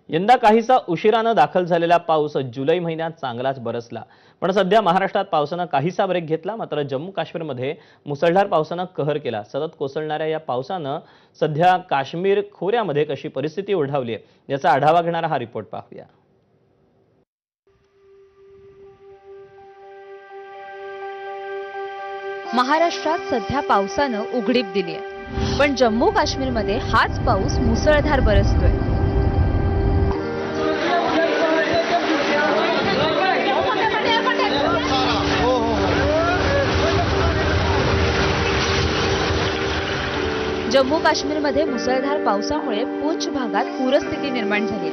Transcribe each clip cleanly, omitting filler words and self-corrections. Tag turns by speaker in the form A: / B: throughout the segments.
A: यंदा काहीसा उशिरानं दाखल झालेला पाऊस जुलै महिन्यात चांगलाच बरसला, पण सध्या महाराष्ट्रात पावसानं काहीसा ब्रेक घेतला. मात्र जम्मू काश्मीरमध्ये मुसळधार पावसानं कहर केला. सतत कोसळणाऱ्या या पावसानं सध्या काश्मीर खोऱ्यामध्ये कशी परिस्थिती ओढावली आहे याचा आढावा घेणारा हा रिपोर्ट पाहूया.
B: महाराष्ट्रात सध्या पावसानं उघडीप दिली आहे, पण जम्मू काश्मीरमध्ये हाच पाऊस मुसळधार बरसतोय. जम्मू काश्मीरमध्ये मुसळधार पावसामुळे पूंछ भागात पूरस्थिती निर्माण झाली.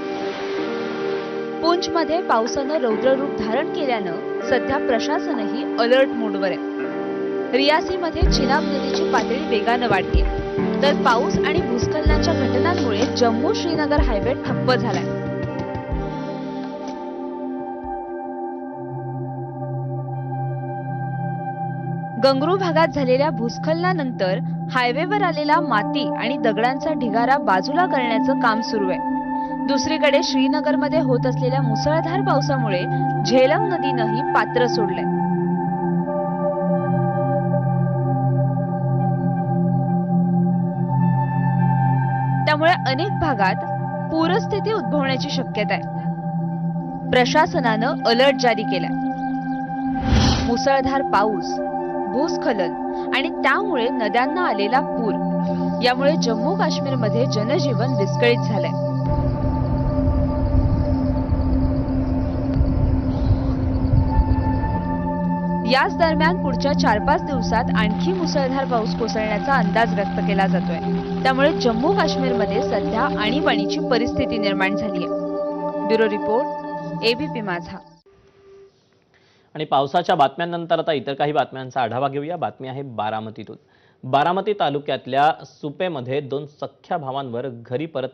B: पूंछमध्ये पावसानं रौद्ररूप धारण केल्यानं सध्या प्रशासनही अलर्ट मोडवर आहे. रियासीमध्ये चिनाब नदीची पातळी वेगानं वाढते, तर पाऊस आणि भूस्खलनाच्या घटनांमुळे जम्मू श्रीनगर हायवे ठप्प झालाय. गंगरू भागात झालेल्या भूस्खलनानंतर हायवेवर आलेला माती आणि दगडांचा ढिगारा बाजूला करण्याचं काम सुरू आहे. दुसरीकडे श्रीनगरमध्ये होत असलेल्या मुसळधार पावसामुळे झेलम नदीनंही पात्र सोडलंय. त्यामुळे अनेक भागात पूरस्थिती उद्भवण्याची शक्यता आहे. प्रशासनानं अलर्ट जारी केलाय. मुसळधार पाऊस, भूस्खलन आणि त्यामुळे नद्यांना आलेला पूर यामुळे जम्मू काश्मीरमध्ये जनजीवन विस्कळीत झालंय. याच दरम्यान पुढच्या 4-5 दिवसात आणखी मुसळधार पाऊस कोसळण्याचा अंदाज व्यक्त केला जातोय. त्यामुळे जम्मू काश्मीरमध्ये सध्या आणीबाणीची परिस्थिती निर्माण झाली आहे. ब्युरो रिपोर्ट, एबीपी माझा.
A: आणि पावसाच्या बातम्यांनंतर आता इतर काही बातम्यांचा आढावा घेऊया. बातमी आहे बारामतीतून. बारामती तालुक्यातल्या सुपेमध्ये 2 सख्ख्या भावांवर घरी परत